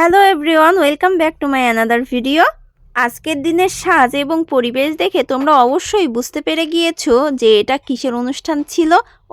Hello everyone, welcome back to my another video. আজকের দিনের সাজ এবং পরিবেশ দেখে তোমরা অবশ্যই বুঝতে পেরে গিয়েছো যে এটা কিসের অনুষ্ঠান ছিল।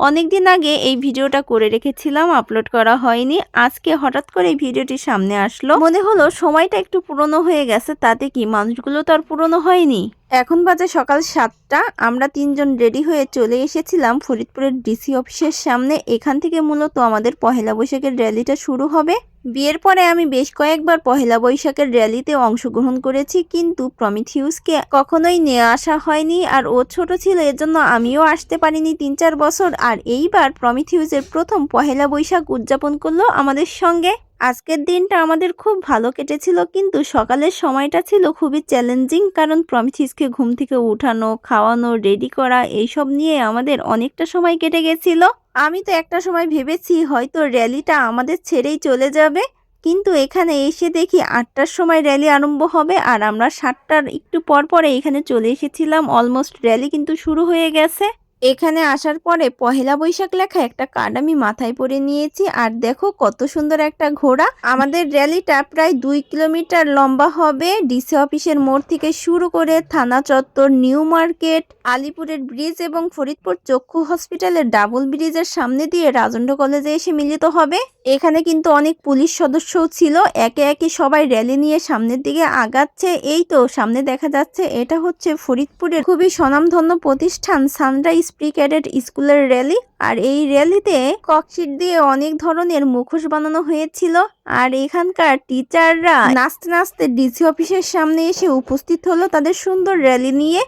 অনেক দিন আগে এই ভিডিওটা করে রেখেছিলাম, আপলোড করা হয়নি। আজকে হঠাৎ করে এই ভিডিওটি সামনে আসলো, মনে হলো সময়টা একটু পুরনো হয়ে গেছে, তাতে কি মানুষগুলো তো আর পুরনো হয়নি। এখন বাজে সকাল 7টা। আমরা তিনজন রেডি হয়ে চলে এসেছিলাম ফরিদপুরের ডিসি অফিসের সামনে। এখান থেকে মূলত আমাদের পহেলা বৈশাখের র্যালিটা শুরু হবে। বিয়ের পরে আমি বেশ কয়েকবার পহেলা বৈশাখের র্যালিতে অংশগ্রহণ করেছি, কিন্তু প্রমিথিউসকে কখনোই নিয়ে আসা হয়নি। আর ও ছোট ছিল, এজন্য আমিও আসতে পারিনি 3-4 বছর। আর এইবার প্রমিথিউসের প্রথম পহেলা বৈশাখ উদযাপন করলো আমাদের সঙ্গে। আজকের দিনটা আমাদের খুব ভালো কেটেছিল, কিন্তু সকালের সময়টা ছিল খুবই চ্যালেঞ্জিং, কারণ প্রমিথিউসকে ঘুম থেকে উঠানো, খাওয়ানো, রেডি করা এইসব নিয়ে আমাদের অনেকটা সময় কেটে গেছিল। আমি তো একটা সময় ভেবেছি হয়তো র্যালিটা আমাদের ছেড়েই চলে যাবে, কিন্তু এখানে এসে দেখি 8টার সময় র্যালি আরম্ভ হবে, আর আমরা 7টার একটু পর পরে এখানে চলে এসেছিলাম। অলমোস্ট র্যালি কিন্তু শুরু হয়ে গেছে। এখানে আসার পরে পহেলা বৈশাখ লেখা একটা কার্ড আমি মাথায় পরে নিয়েছি, আর দেখো কত সুন্দর একটা ঘোড়া। আমাদের র্যালিটা প্রায় 2 কিলোমিটার লম্বা হবে। ডিসি অফিসের মোড় থেকে শুরু করে থানা চত্বর, নিউ মার্কেট, আলিপুরের ব্রিজ এবং ফরিদপুর চক্ষু হসপিটালের ডাবল ব্রিজের সামনে দিয়ে রাজন্ড কলেজে এসে মিলিত হবে। এখানে কিন্তু অনেক পুলিশ সদস্যও ছিল। একে একে সবাই র্যালি নিয়ে সামনের দিকে আগাচ্ছে। এই তো সামনে দেখা যাচ্ছে, এটা হচ্ছে ফরিদপুরের খুবই স্বনামধন্য প্রতিষ্ঠান সানরাইজ প্রি ক্যাডেট স্কুলের র্যালি। আর এই র্যালিতে ককশিট দিয়ে অনেক ধরনের মুখোশ বানানো হয়েছিল। আর এখানকার টিচাররা নাচতে নাচতে ডিসি অফিসের সামনে এসে উপস্থিত হলো তাদের সুন্দর র্যালি নিয়ে।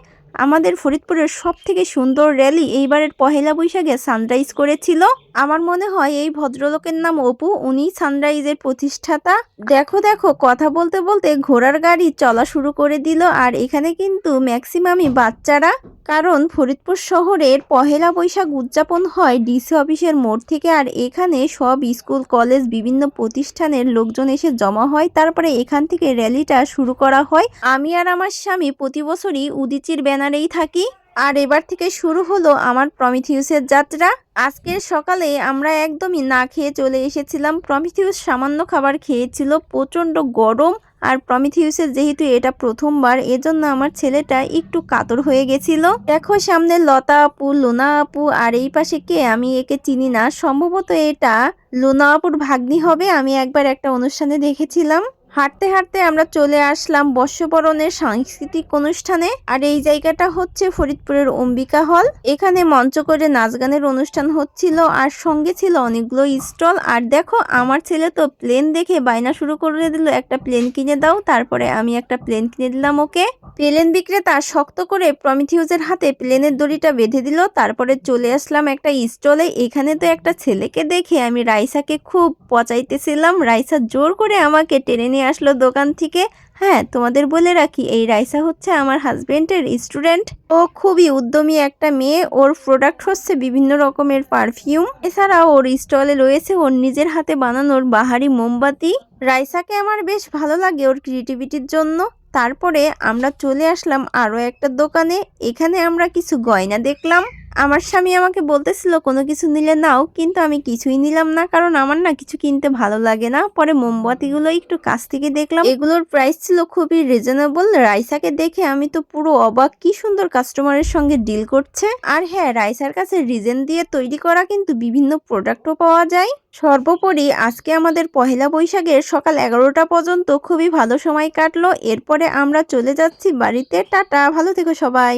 আমাদের ফরিদপুরের সব থেকে সুন্দর র্যালি এইবারের পহেলা বৈশাখে সানরাইজ করেছিল। আমার মনে হয় এই ভদ্রলোকের নাম অপু, উনি সানরাইজের প্রতিষ্ঠাতা। দেখো দেখো, কথা বলতে বলতে ঘোড়ার গাড়ি চলা শুরু করে দিল। আর এখানে কিন্তু ম্যাক্সিমামই বাচ্চারা, কারণ ফরিদপুর শহরের পহেলা বৈশাখ উদযাপন হয় ডিসি অফিসের মোড় থেকে। আর এখানে সব স্কুল, কলেজ, বিভিন্ন প্রতিষ্ঠানের লোকজন এসে জমা হয়, তারপরে এখান থেকে র্যালিটা শুরু করা হয়। আমি আর আমার স্বামী প্রতি বছরই উদিচির ব্যানারেই থাকি। আর এবার থেকে শুরু হলো আমার প্রমিথিউসের যাত্রা। আজকের সকালে আমরা একদমই না খেয়ে চলে এসেছিলাম। প্রমিথিউস সামান্য খাবার খেয়েছিল, প্রচন্ড গরম। আর প্রমিথিউসের যেহেতু এটা প্রথমবার, এজন্য আমার ছেলেটা একটু কাতর হয়ে গেছিল। দেখো সামনে লতা আপু, লুনা আপু, আর এই পাশে কে, আমি একে চিনি না। সম্ভবত এটা লুনা আপুর ভাগ্নি হবে, আমি একবার একটা অনুষ্ঠানে দেখেছিলাম। হাঁটতে হাঁটতে আমরা চলে আসলাম বর্ষবরণের সাংস্কৃতিক অনুষ্ঠানে। আর এই জায়গাটা হচ্ছে ফরিদপুরের অম্বিকা হল। এখানে মঞ্চ করে নাচ গানের অনুষ্ঠান হচ্ছিল, আর সঙ্গে ছিল অনেকগুলো স্টল। আর দেখো আমার ছেলে তো প্লেন দেখে বায়না শুরু করে দিল, একটা প্লেন কিনে দাও। তারপরে আমি একটা প্লেন কিনে দিলাম ওকে। প্লেন বিক্রেতা শক্ত করে প্রমিথিউসের হাতে প্লেনের দড়িটা বেঁধে দিল। তারপরে চলে আসলাম একটা স্টলে। এখানে তো একটা ছেলেকে দেখে আমি রাইসাকে খুব পচাইতেছিলাম। রাইসা জোর করে আমাকে টেনে নিয়ে আসলো দোকান থেকে। হ্যাঁ, তোমাদের বলে রাখি, এই রাইসা হচ্ছে আমার হাজবেন্ডের স্টুডেন্ট। ও খুবই উদ্যমী একটা মেয়ে। ওর প্রোডাক্ট হচ্ছে বিভিন্ন রকমের পারফিউম। এছাড়াও ওর স্টলে রয়েছে ওর নিজের হাতে বানানোর বাহারি মোমবাতি। রাইসাকে আমার বেশ ভালো লাগে ওর ক্রিয়েটিভিটির জন্য। তারপরে আমরা চলে আসলাম আরো একটা দোকানে। এখানে আমরা কিছু গয়না দেখলাম। আমার স্বামী আমাকে বলতেছিল কোনো কিছু নিলে নাও, কিন্তু আমি কিছুই নিলাম না, কারণ আমার না কিছু কিনতে ভালো লাগে না। পরে মোমবাতিগুলো একটু কাছ থেকে দেখলাম, এগুলোর প্রাইস ছিল খুবই রিজনেবল। রাইসাকে দেখে আমি তো পুরো অবাক, কি সুন্দর কাস্টমারের সঙ্গে ডিল করছে। আর হ্যাঁ, রাইসার কাছে রিজেন দিয়ে তৈরি করা কিন্তু বিভিন্ন প্রোডাক্টও পাওয়া যায়। সর্বোপরি আজকে আমাদের পহেলা বৈশাখের সকাল 11টা পর্যন্ত খুবই ভালো সময় কাটলো। এরপরে আমরা চলে যাচ্ছি বাড়িতে। টাটা, ভালো থেকো সবাই।